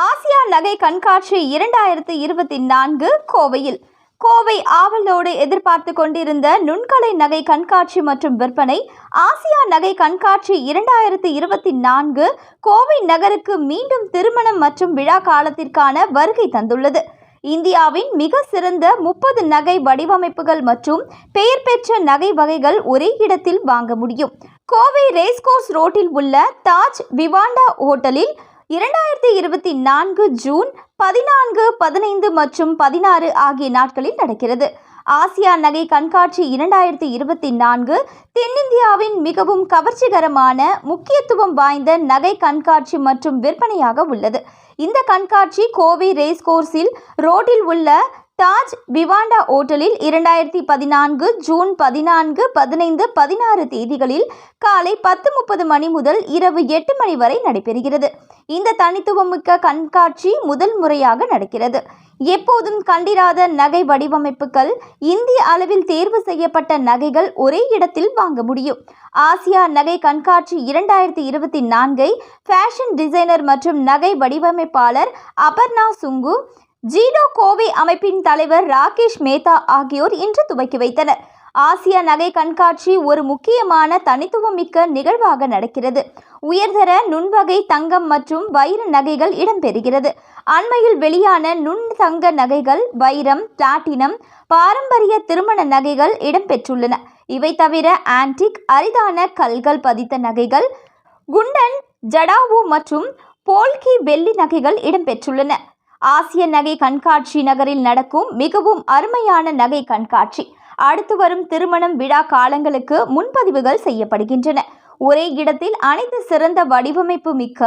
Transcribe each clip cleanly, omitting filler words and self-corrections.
Asia நகை கண்காட்சி 2024 கோவையில். கோவை ஆவலோடு எதிர்பார்த்து கொண்டிருந்த நுண்கலை நகை கண்காட்சி மற்றும் விற்பனை ஆசியா நகை கண்காட்சி 2024 கோவை நகருக்கு மீண்டும் திருமணம் மற்றும் விழா காலத்திற்கான வருகை தந்துள்ளது. இந்தியாவின் மிக சிறந்த 30 நகை வடிவமைப்புகள் மற்றும் பெயர் பெற்ற நகை வகைகள் ஒரே இடத்தில் வாங்க முடியும். கோவை ரேஸ்கோர்ஸ் ரோட்டில் உள்ள தாஜ் விவாண்டா ஹோட்டலில் 2024 ஜூன் 14, 15 மற்றும் 16 ஆகிய நாட்களில் நடக்கிறது. ஆசியா நகை கண்காட்சி 2024 தென்னிந்தியாவின் மிகவும் கவர்ச்சிகரமான முக்கியத்துவம் வாய்ந்த நகை கண்காட்சி மற்றும் விற்பனையாக உள்ளது. இந்த கண்காட்சி கோவை ரேஸ்கோர்ஸில் ரோட்டில் உள்ள தாஜ் விவாண்டா ஹோட்டலில் 2014 ஜூன் 14, 15, 16 தேதிகளில் காலை 10:30 மணி முதல் இரவு 8 மணி வரை நடைபெறுகிறது. இந்த தனித்துவமிக்க கண்காட்சி முதல் முறையாக நடக்கிறது. எப்போதும் கண்டிராத நகை வடிவமைப்புகள், இந்திய அளவில் தேர்வு செய்யப்பட்ட நகைகள் ஒரே இடத்தில் வாங்க முடியும். ஆசியா நகை கண்காட்சி 2024 ஃபேஷன் டிசைனர் மற்றும் நகை வடிவமைப்பாளர் அபர்ணா சுங்கு, ஜீடோ கோவை அமைப்பின் தலைவர் ராகேஷ் மேத்தா ஆகியோர் இன்று துவக்கி வைத்தனர். ஆசியா நகை கண்காட்சி ஒரு முக்கியமான தனித்துவமிக்க நிகழ்வாக நடக்கிறது. உயர்தர நுண்வகை தங்கம் மற்றும் வைர நகைகள் இடம்பெறுகிறது. அண்மையில் வெளியான நுண் தங்க நகைகள், வைரம், பிளாட்டினம், பாரம்பரிய திருமண நகைகள் இடம்பெற்றுள்ளன. இவை தவிர ஆன்டிக், அரிதான கல்கள் பதித்த நகைகள், குண்டன், ஜடாவு மற்றும் போல்கி வெள்ளி நகைகள் இடம்பெற்றுள்ளன. ஆசிய நகை கண்காட்சி நகரில் நடக்கும் மிகவும் அருமையான நகை கண்காட்சி. அடுத்து வரும் திருமணம், விழா காலங்களுக்கு முன்பதிவுகள் செய்யப்படுகின்றன. ஒரே இடத்தில் அனைத்து சிறந்த வடிவமைப்பு மிக்க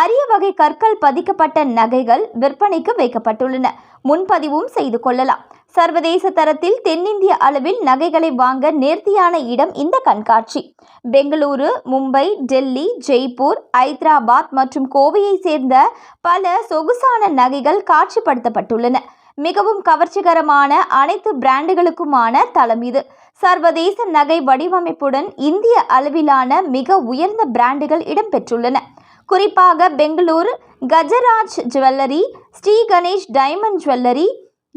அரிய வகை கற்கள் பதிக்கப்பட்ட நகைகள் விற்பனைக்கு வைக்கப்பட்டுள்ளன. முன்பதிவும் செய்து கொள்ளலாம். சர்வதேச தரத்தில் தென்னிந்திய அளவில் நகைகளை வாங்க நேர்த்தியான இடம் இந்த கண்காட்சி. பெங்களூரு, மும்பை, டெல்லி, ஜெய்ப்பூர், ஐதராபாத் மற்றும் கோவையை சேர்ந்த பல சொகுசான நகைகள் காட்சிப்படுத்தப்பட்டுள்ளன. மிகவும் கவர்ச்சிகரமான அனைத்து பிராண்டுகளுக்குமான தளம் இது. சர்வதேச நகை வடிவமைப்புடன் இந்திய அளவிலான மிக உயர்ந்த பிராண்டுகள் இடம்பெற்றுள்ளன. குறிப்பாக Bengaluru Gajraj jewellery, Sri Ganesh diamond jewellery,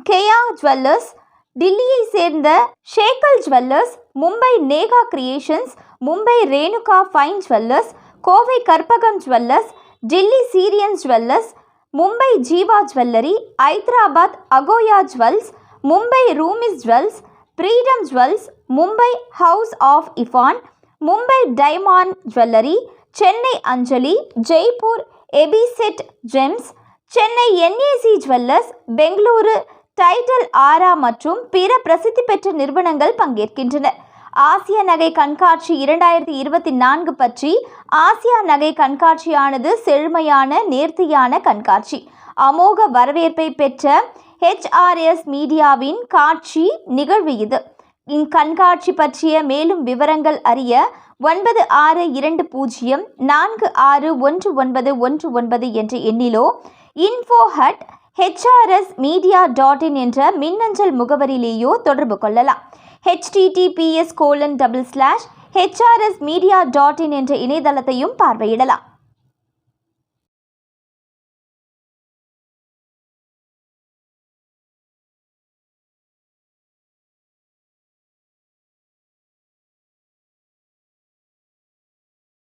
Keya jewellers, டில்லியை சேர்ந்த ஷேக்கல் jewellers, Mumbai Neha creations, Mumbai Renuka fine jewellers, Kovai Karpagam jewellers, Delhi சீரியன் jewellers, Mumbai Jeeva jewellery, Hyderabad Akoya jewels, Mumbai ரூமிஸ் jewels, Freedom jewels, Mumbai house of இஃபான், மும்பை டைமாண்ட் ஜுவல்லரி, சென்னை அஞ்சலி, ஜெய்ப்பூர் எபிசெட் gems, Chennai NAC jewellers, Bengaluru டைட்டல் ஆரா மற்றும் பிற பிரசித்தி பெற்ற நிறுவனங்கள் பங்கேற்கின்றன. ஆசிய நகை கண்காட்சி 2024 பற்றி. ஆசியா நகை கண்காட்சியானது செழுமையான, நேர்த்தியான கண்காட்சி. அமோக வரவேற்பை பெற்ற HRS மீடியாவின் காட்சி நிகழ்வு இது. இக்கண்காட்சி பற்றிய மேலும் விவரங்கள் அறிய 9620461919 என்ற எண்ணிலோ info@hrsmedia.in என்ற மின்னஞ்சல் முகவரியிலேயோ தொடர்பு கொள்ளலாம். https://hrsmedia.in என்ற இணையதளத்தையும் பார்வையிடலாம்.